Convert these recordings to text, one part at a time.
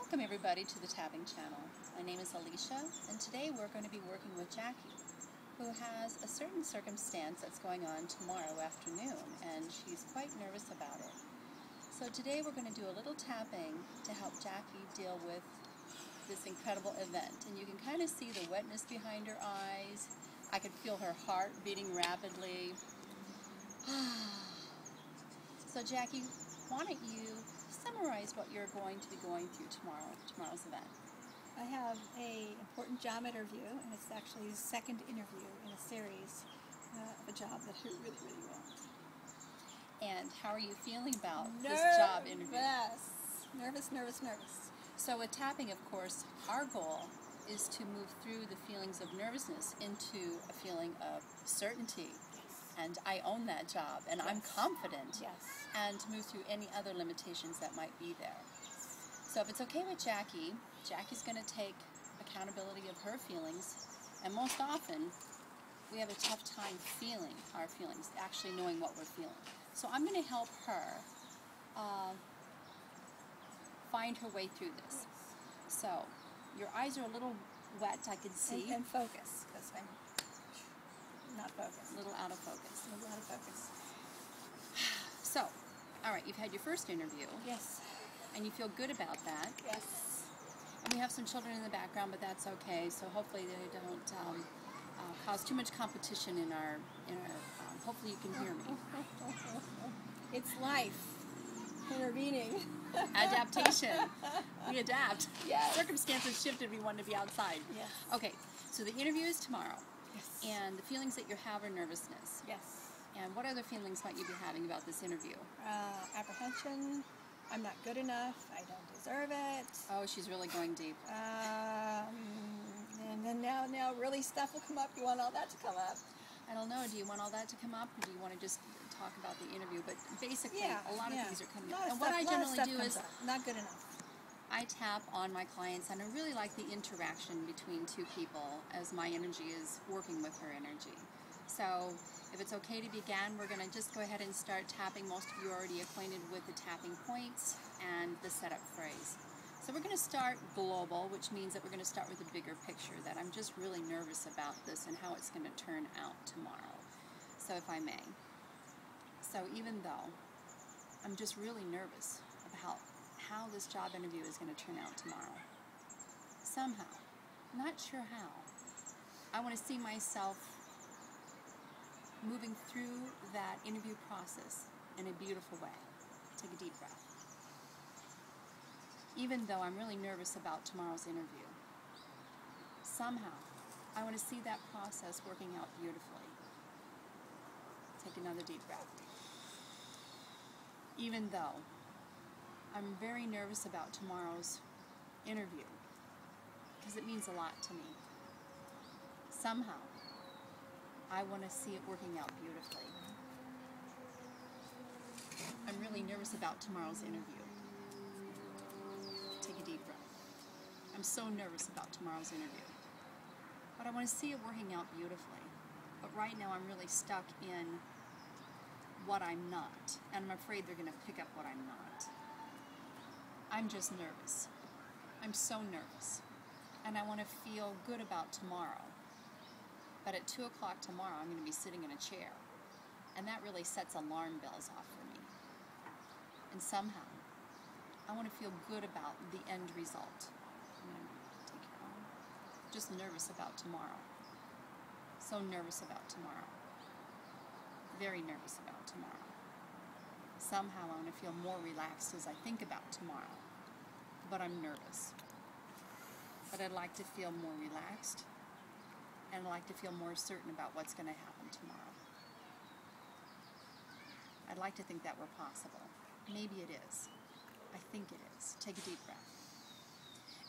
Welcome everybody to the tapping channel. My name is Alicia, and today we're going to be working with Jackie, who has a certain circumstance that's going on tomorrow afternoon, and she's quite nervous about it. So today we're going to do a little tapping to help Jackie deal with this incredible event. And you can kind of see the wetness behind her eyes. I can feel her heart beating rapidly. So Jackie, why don't you summarize what you're going to be going through tomorrow's event? I have an important job interview, and it's actually the second interview in a series of a job that I really, really want. And how are you feeling about this job interview? Nervous. So with tapping, of course, our goal is to move through the feelings of nervousness into a feeling of certainty. Yes. And I own that job, and I'm confident. Yes. And to move through any other limitations that might be there. So if it's okay with Jackie, Jackie's going to take accountability of her feelings, and most often we have a tough time feeling our feelings, actually knowing what we're feeling. So I'm going to help her find her way through this. So your eyes are a little wet, I can see. And focus, because I'm not focused. A little out of focus. A little out of focus. So, all right, you've had your first interview. Yes. And you feel good about that. Yes. And we have some children in the background, but that's okay. So hopefully they don't cause too much competition in our hopefully you can hear me. It's life intervening. Adaptation. We adapt. Yes. Circumstances shifted, we want to be outside. Yes. Okay, so the interview is tomorrow. Yes. And the feelings that you have are nervousness. Yes. And what other feelings might you be having about this interview? Apprehension. I'm not good enough. I don't deserve it. Oh, she's really going deep. And then now really stuff will come up. You want all that to come up? I don't know. Do you want all that to come up, or do you want to just talk about the interview? But basically, a lot of things are coming up. And what I generally do is not good enough. I tap on my clients, and I really like the interaction between two people as my energy is working with her energy. So if it's okay to begin, we're going to just go ahead and start tapping. Most of you are already acquainted with the tapping points and the setup phrase. So we're going to start global, which means that we're going to start with a bigger picture, that I'm just really nervous about this and how it's going to turn out tomorrow. So if I may. So even though I'm just really nervous about how this job interview is going to turn out tomorrow, somehow, not sure how, I want to see myself moving through that interview process in a beautiful way. Take a deep breath. Even though I'm really nervous about tomorrow's interview, somehow I want to see that process working out beautifully. Take another deep breath. Even though I'm very nervous about tomorrow's interview, because it means a lot to me, somehow I want to see it working out beautifully. I'm really nervous about tomorrow's interview. Take a deep breath. I'm so nervous about tomorrow's interview. But I want to see it working out beautifully. But right now I'm really stuck in what I'm not. And I'm afraid they're going to pick up what I'm not. I'm just nervous. I'm so nervous. And I want to feel good about tomorrow. But at 2 o'clock tomorrow, I'm going to be sitting in a chair. And that really sets alarm bells off for me. And somehow, I want to feel good about the end result. I'm going to take your arm. Just nervous about tomorrow. So nervous about tomorrow. Very nervous about tomorrow. Somehow, I want to feel more relaxed as I think about tomorrow. But I'm nervous. But I'd like to feel more relaxed. And I'd like to feel more certain about what's going to happen tomorrow. I'd like to think that were possible. Maybe it is. I think it is. Take a deep breath.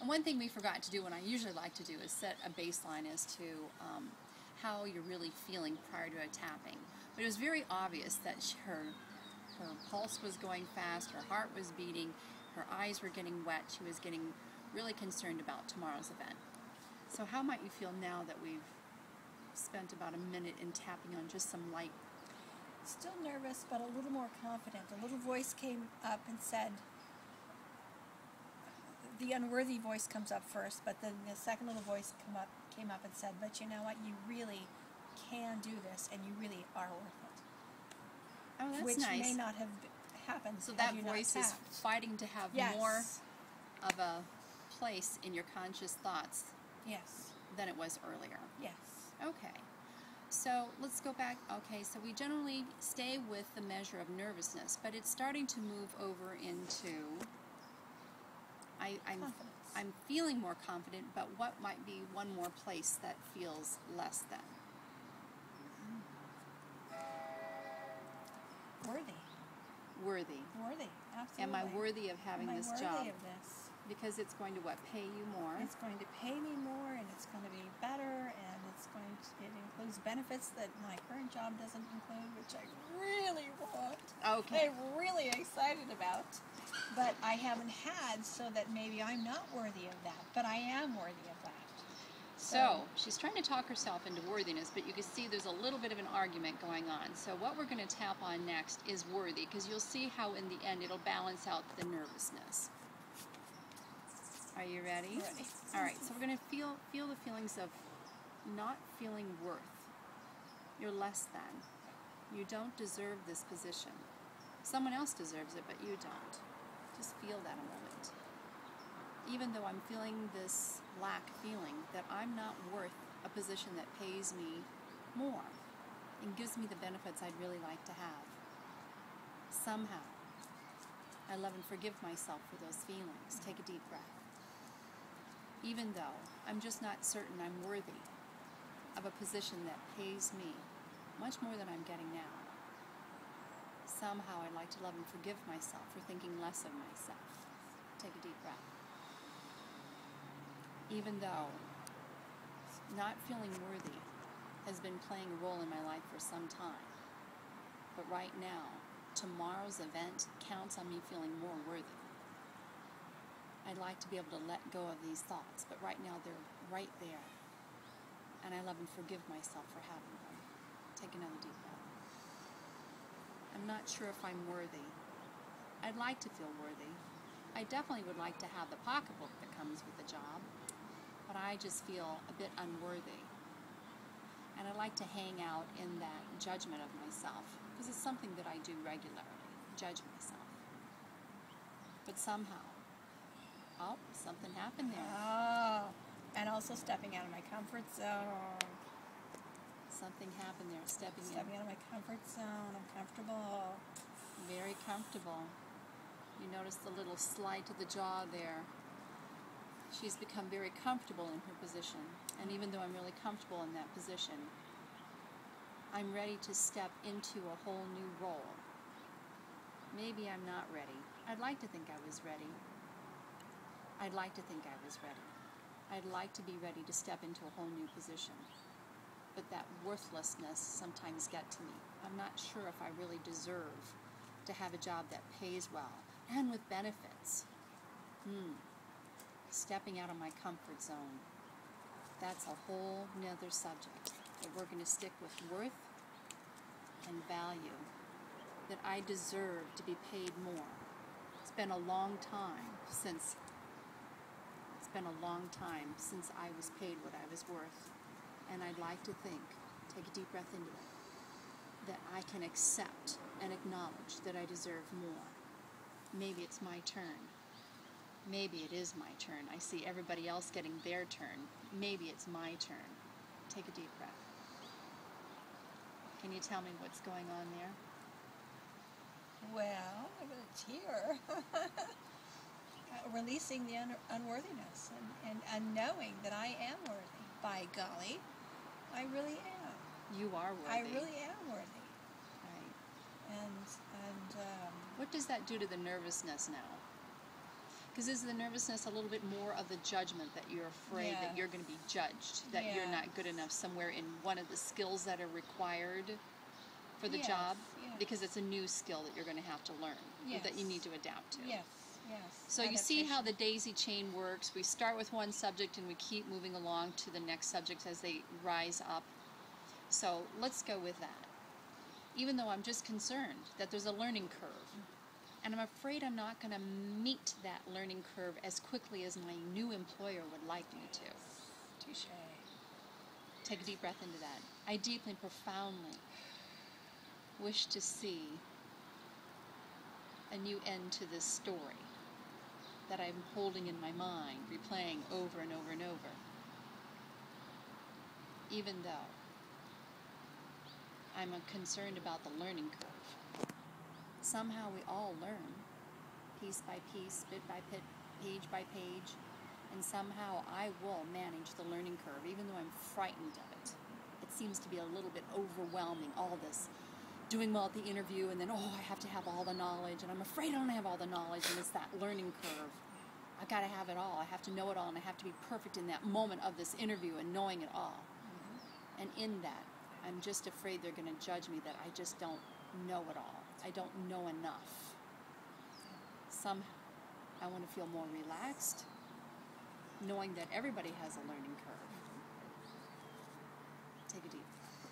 And one thing we forgot to do, and I usually like to do, is set a baseline as to how you're really feeling prior to a tapping. But it was very obvious that her pulse was going fast, her heart was beating, her eyes were getting wet, she was getting really concerned about tomorrow's event. So how might you feel now that we've spent about a minute in tapping on just some light? Still nervous, but a little more confident. A little voice came up and said, the unworthy voice comes up first, but then the second little voice came up and said, but you know what, you really can do this, and you really are worth it. Oh, that's which nice. may not have happened. So had that you not voice is tapped. fighting to have Yes. more of a place in your conscious thoughts Yes. than it was earlier. Yes. Okay. So let's go back. Okay, so we generally stay with the measure of nervousness, but it's starting to move over into Confidence. I'm feeling more confident, but what might be one more place that feels less than? Worthy. Worthy. Worthy. Absolutely. Am I worthy of having Am I this worthy job? of this? Because it's going to what? Pay you more? It's going to pay me more, and it's going to be better, and it includes benefits that my current job doesn't include, which I really want. Okay. I'm really excited about, but I haven't had, so that maybe I'm not worthy of that, but I am worthy of that. So she's trying to talk herself into worthiness, but you can see there's a little bit of an argument going on. So what we're going to tap on next is worthy, because you'll see how in the end it'll balance out the nervousness. Are you ready? Ready. All right, so we're going to feel the feelings of not feeling worth. You're less than. You don't deserve this position. Someone else deserves it, but you don't. Just feel that a moment. Even though I'm feeling this lack feeling that I'm not worth a position that pays me more and gives me the benefits I'd really like to have. Somehow, I love and forgive myself for those feelings. Take a deep breath. Even though I'm just not certain I'm worthy of a position that pays me much more than I'm getting now. Somehow I'd like to love and forgive myself for thinking less of myself. Take a deep breath. Even though not feeling worthy has been playing a role in my life for some time, but right now, tomorrow's event counts on me feeling more worthy. I'd like to be able to let go of these thoughts, but right now they're right there. And I love and forgive myself for having them. Take another deep breath. I'm not sure if I'm worthy. I'd like to feel worthy. I definitely would like to have the pocketbook that comes with the job, but I just feel a bit unworthy. And I like to hang out in that judgment of myself, because it's something that I do regularly, judge myself. But somehow, something happened there. Oh, and also stepping out of my comfort zone. Something happened there, stepping out of my comfort zone. I'm comfortable. Very comfortable. You notice the little slide to the jaw there. She's become very comfortable in her position. And even though I'm really comfortable in that position, I'm ready to step into a whole new role. Maybe I'm not ready. I'd like to think I was ready. I'd like to think I was ready. I'd like to be ready to step into a whole new position. But that worthlessness sometimes gets to me. I'm not sure if I really deserve to have a job that pays well and with benefits. Stepping out of my comfort zone. That's a whole nother subject. But we're going to stick with worth and value. That I deserve to be paid more. It's been a long time since I was paid what I was worth. And I'd like to think, take a deep breath into it, that I can accept and acknowledge that I deserve more. Maybe it's my turn. Maybe it is my turn. I see everybody else getting their turn. Maybe it's my turn. Take a deep breath. Can you tell me what's going on there? Well, I'm going to tear. Releasing the unworthiness and knowing that I am worthy. By golly, I really am. You are worthy. I really am worthy. Right. And what does that do to the nervousness now? Because is the nervousness a little bit more of the judgment that you're afraid that you're going to be judged, that you're not good enough somewhere in one of the skills that are required for the job? Yes. Because it's a new skill that you're going to have to learn, that you need to adapt to. Yes. So you see how the daisy chain works. We start with one subject and we keep moving along to the next subject as they rise up. So let's go with that. Even though I'm just concerned that there's a learning curve, And I'm afraid I'm not going to meet that learning curve as quickly as my new employer would like me to. Touche. Take a deep breath into that. I deeply and profoundly wish to see a new end to this story that I'm holding in my mind, replaying over and over and over. Even though I'm concerned about the learning curve. Somehow we all learn, piece by piece, bit by bit, page by page, and somehow I will manage the learning curve, even though I'm frightened of it. It seems to be a little bit overwhelming, all this doing well at the interview, and then, I have to have all the knowledge, and I'm afraid I don't have all the knowledge, and it's that learning curve. I've got to have it all. I have to know it all, and I have to be perfect in that moment of this interview and knowing it all. And in that, I'm just afraid they're going to judge me that I just don't know it all. I don't know enough. Somehow, I want to feel more relaxed, knowing that everybody has a learning curve. Take a deep breath.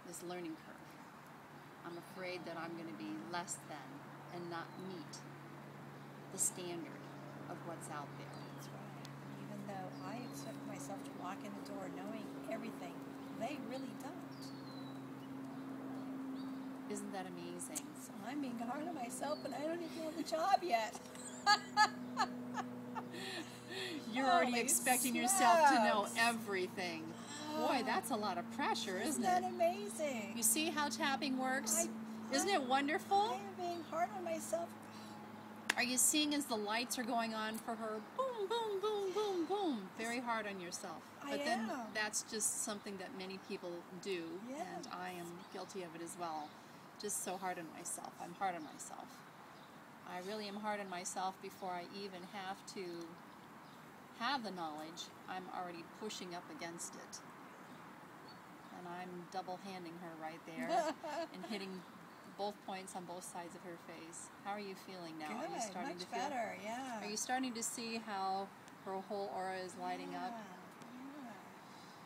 This learning curve. I'm afraid that I'm going to be less than and not meet the standard of what's out there. That's right. Even though I expect myself to walk in the door knowing everything, they really don't. Isn't that amazing? So I'm being hard on myself, and I don't even know the job yet. You're already Holy expecting yourself to know smokes. everything. Boy, that's a lot of pressure, isn't that it? amazing? You see how tapping works? Isn't I it wonderful? am being hard on myself. Are you seeing as the lights are going on for her? Boom, boom, boom, boom, boom. Very hard on yourself. I But then am. that's just something that many people do, Yes. and I am guilty of it as well. Just so hard on myself. I'm hard on myself. I really am hard on myself before I even have to have the knowledge. I'm already pushing up against it. And I'm double-handing her right there and hitting both points on both sides of her face. How are you feeling now? Good, Are you starting much to feel? better, yeah. Are you starting to see how her whole aura is lighting up? Yeah.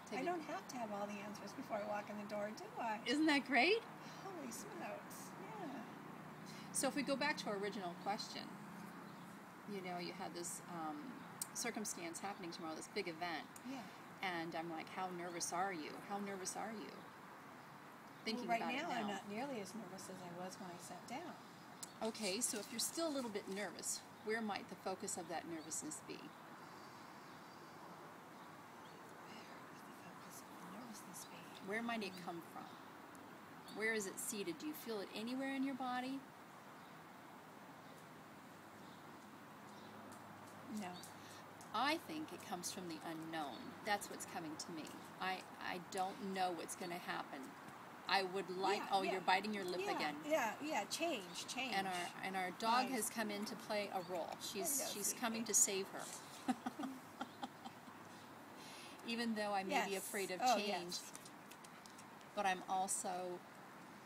Take I a- don't have to have all the answers before I walk in the door, do I? Isn't that great? Holy smokes, yeah. So if we go back to our original question, you had this circumstance happening tomorrow, this big event, Yeah. and I'm like, how nervous are you? How nervous are you? Thinking Well, about right it now, now. I'm not nearly as nervous as I was when I sat down. Okay, so if you're still a little bit nervous, where might the focus of that nervousness be? Where would the focus of the nervousness be? Where might it come from? Where is it seated? Do you feel it anywhere in your body? No. I think it comes from the unknown. That's what's coming to me. I don't know what's going to happen. I would like. Yeah, You're biting your lip yeah, again. Yeah, change. And our dog Right. has come in to play a role. She's Hello, she's sweetie. coming to save her. Even though I may be Yes. afraid of Oh, change, yes. but I'm also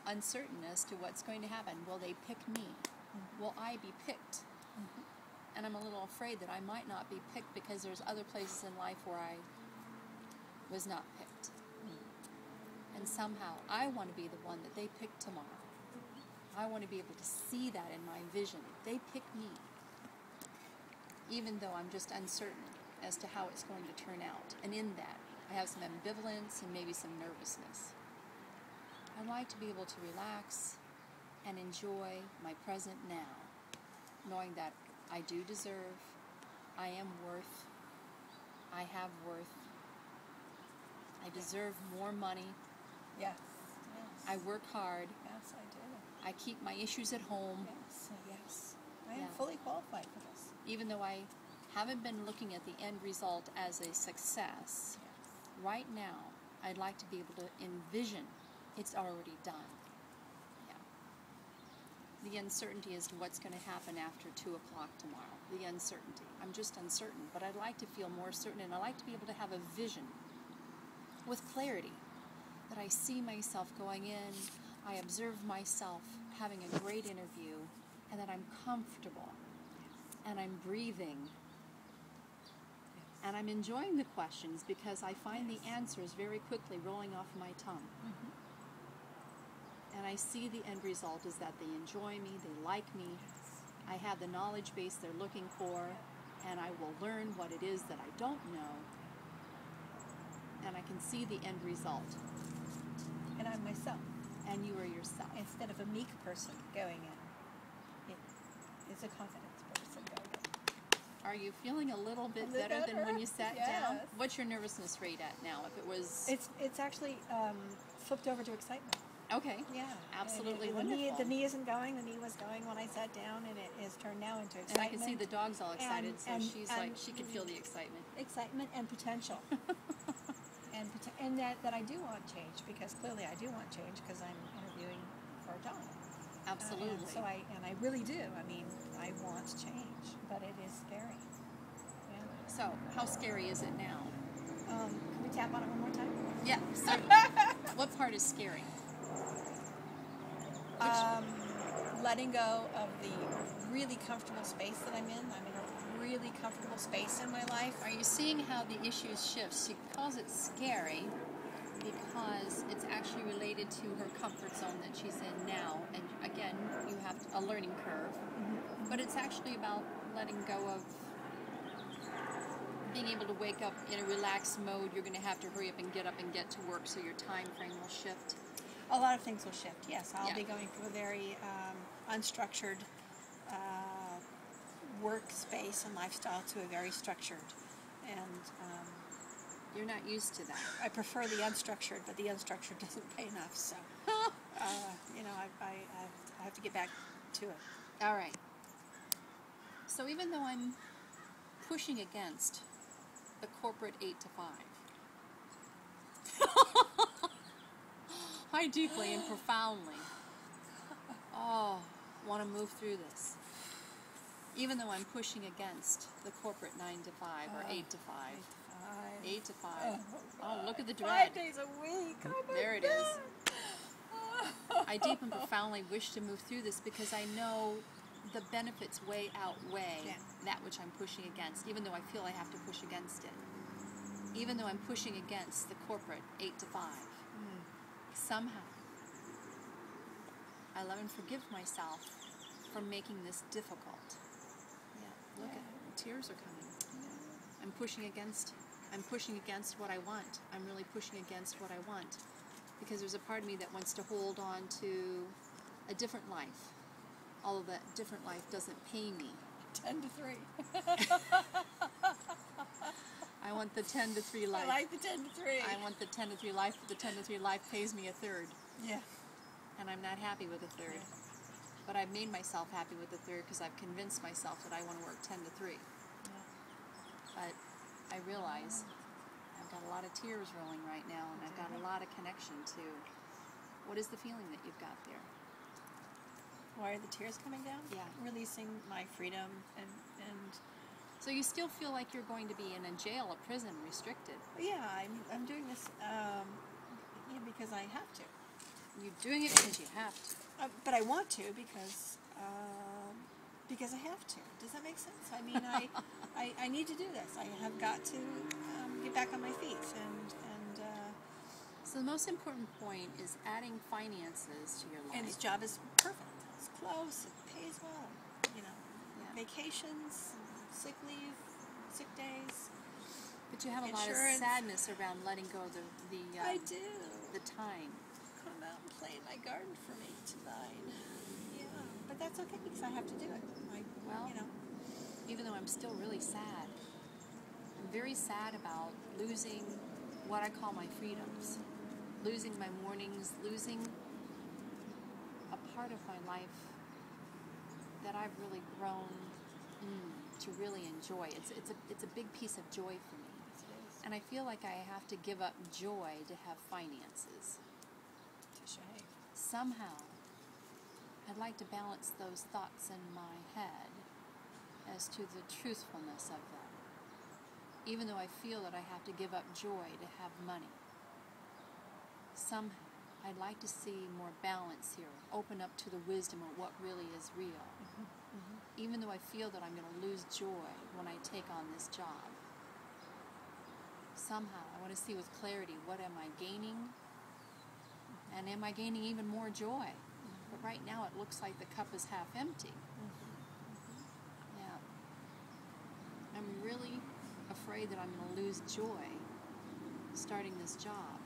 uncertain as to what's going to happen. Will they pick me? Will I be picked? And I'm a little afraid that I might not be picked because there's other places in life where I was not picked. And somehow I want to be the one that they pick tomorrow. I want to be able to see that in my vision. They pick me. Even though I'm just uncertain as to how it's going to turn out. And in that, I have some ambivalence and maybe some nervousness. I like to be able to relax and enjoy my present now, knowing that I do deserve, I am worth, I have worth, I deserve more money, Yes. I work hard, Yes, I do. I keep my issues at home, Yes. I am Yeah. fully qualified for this. even though I haven't been looking at the end result as a success. Yes. Right now, I'd like to be able to envision it's already done. Yeah. The uncertainty as to what's going to happen after 2 o'clock tomorrow. The uncertainty. I'm just uncertain, but I'd like to feel more certain, and I like to be able to have a vision with clarity that I see myself going in, I observe myself having a great interview, and that I'm comfortable, and I'm breathing, and I'm enjoying the questions because I find the answers very quickly rolling off my tongue. And I see the end result is that they enjoy me, they like me, I have the knowledge base they're looking for, and I will learn what it is that I don't know, and I can see the end result. And I'm myself. And you are yourself. Instead of a meek person going in, it's a confidence person going in. Are you feeling a little bit better than when you sat down? What's your nervousness rate at now? If it was... It's actually flipped over to excitement. Okay. Yeah. Absolutely the wonderful. knee isn't going. The knee was going when I sat down, and it is turned now into excitement. And I can see the dog's all excited, and she's like, she can feel the excitement. Excitement and potential. and that I do want change, because clearly I do want change, because I'm interviewing for a job. Absolutely. And I really do. I mean, I want change, but it is scary. Yeah. So, how scary is it now? Can we tap on it one more time? Yeah. So, what part is scary? Letting go of the really comfortable space that I'm in. I'm in a really comfortable space in my life. Are you seeing how the issues shift? She calls it scary because it's actually related to her comfort zone that she's in now. And again, you have a learning curve. Mm-hmm. But it's actually about letting go of being able to wake up in a relaxed mode. You're going to have to hurry up and get to work, so your time frame will shift. A lot of things will shift, yes. I'll be going from a very unstructured workspace and lifestyle to a very structured. And you're not used to that. I prefer the unstructured, but the unstructured doesn't pay enough. So, I have to get back to it. All right. So even though I'm pushing against the corporate 8 to 5, I deeply and profoundly want to move through this. Even though I'm pushing against the corporate 9 to 5 or 8 to 5. 8 to 5. Oh, look at the dread. 5 days a week. Oh my there it God. is. I deep and profoundly wish to move through this because I know the benefits way outweigh that which I'm pushing against, even though I feel I have to push against it. Even though I'm pushing against the corporate 8 to 5. Somehow, I love and forgive myself for making this difficult. Yeah, look at it. The tears are coming. I'm pushing against what I want. I'm really pushing against what I want. Because there's a part of me that wants to hold on to a different life. Although that different life doesn't pay me. 10 to 3. I want the 10 to 3 life. I like the 10 to 3. I want the 10 to 3 life. The 10 to 3 life pays me a third. Yeah. And I'm not happy with a third. Yeah. But I've made myself happy with a third because I've convinced myself that I want to work 10 to 3. Yeah. But I realize I've got a lot of tears rolling right now, and I've got a lot of connection to what is the feeling that you've got there. Why are the tears coming down? Yeah. Releasing my freedom and so you still feel like you're going to be in a jail, a prison, restricted? Yeah, I'm doing this because I have to. You're doing it because you have to. But I want to because I have to. Does that make sense? I mean, I need to do this. I have got to get back on my feet and. So the most important point is adding finances to your life. And this job is perfect. It's close. It pays well. Vacations, sick leave, sick days. But you have a lot of sadness around letting go of I do. The time. Come out and play in my garden from 8 to 9. Yeah, but that's okay because I have to do it. Even though I'm still really sad, I'm very sad about losing what I call my freedoms, losing my mornings, losing a part of my life that I've really grown to really enjoy. It's a big piece of joy for me. And I feel like I have to give up joy to have finances. Somehow, I'd like to balance those thoughts in my head as to the truthfulness of them. Even though I feel that I have to give up joy to have money. Somehow, I'd like to see more balance here, open up to the wisdom of what really is real. Even though I feel that I'm going to lose joy when I take on this job. Somehow, I want to see with clarity, what am I gaining And am I gaining even more joy? But right now it looks like the cup is half empty. Yeah. I'm really afraid that I'm going to lose joy starting this job.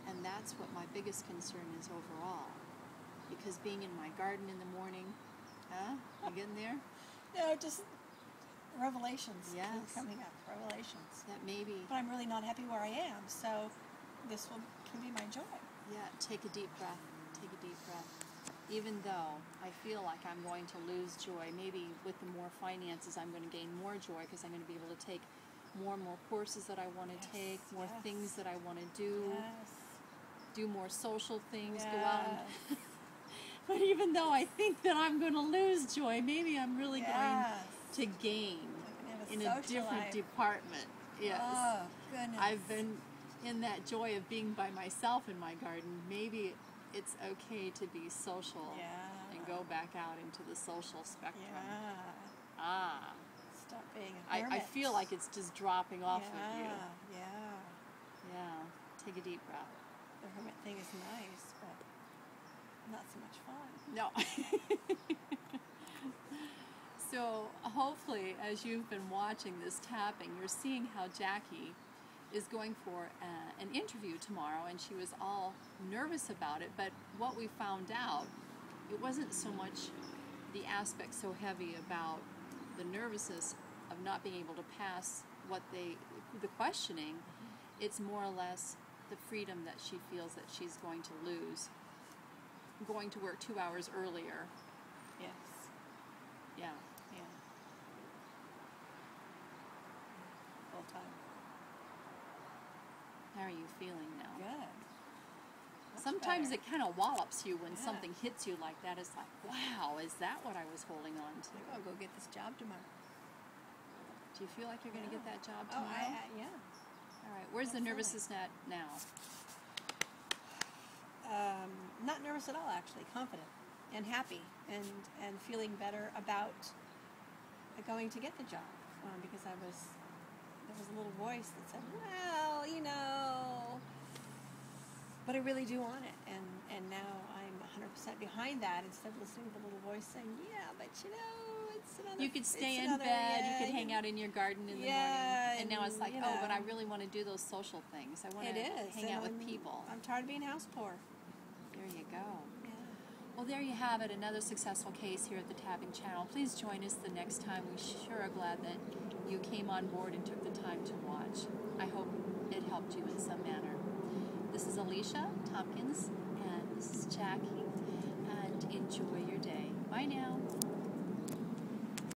And that's what my biggest concern is overall. Because being in my garden in the morning, you getting there? No, just revelations Yes. keep coming up, revelations. That maybe, But I'm really not happy where I am, so this can be my joy. yeah, take a deep breath. Take a deep breath. Even though I feel like I'm going to lose joy, maybe with the more finances I'm going to gain more joy because I'm going to be able to take more and more courses that I want to take, more things that I want to do, do more social things, go out and but even though I think that I'm going to lose joy, maybe I'm really going to gain in a different department. Yes. Oh, goodness. I've been in that joy of being by myself in my garden. Maybe it's okay to be social and go back out into the social spectrum. Stop being a hermit. I feel like it's just dropping off of you. Yeah. Take a deep breath. The hermit thing is nice, but not so much fun. No. So hopefully, as you've been watching this tapping, you're seeing how Jackie is going for an interview tomorrow, and she was all nervous about it. But what we found out, it wasn't so much the aspect so heavy about the nervousness of not being able to pass the questioning. It's more or less the freedom that she feels that she's going to lose going to work 2 hours earlier. Yes. Yeah. Full time. How are you feeling now? Good. Sometimes it kind of wallops you when something hits you like that. It's like, wow, is that what I was holding on to? I'll go get this job tomorrow. Do you feel like you're going to get that job Oh, tomorrow? yeah. All right. Where's the nervousness at now? Not nervous at all, actually. Confident and happy and feeling better about going to get the job because there was a little voice that said, well, but I really do want it, and now I'm 100% behind that instead of listening to the little voice saying, yeah, but it's another. You could stay in bed, you could hang out in your garden in the morning, and now it's like, oh, but I really want to do those social things. I want to hang out with people. I'm tired of being house poor. There you go. Yeah. Well, there you have it, another successful case here at the Tapping Channel. Please join us the next time. We sure are glad that you came on board and took the time to watch. I hope it helped you in some manner. This is Alicia Tompkins, and this is Jackie, and enjoy your day. Bye now.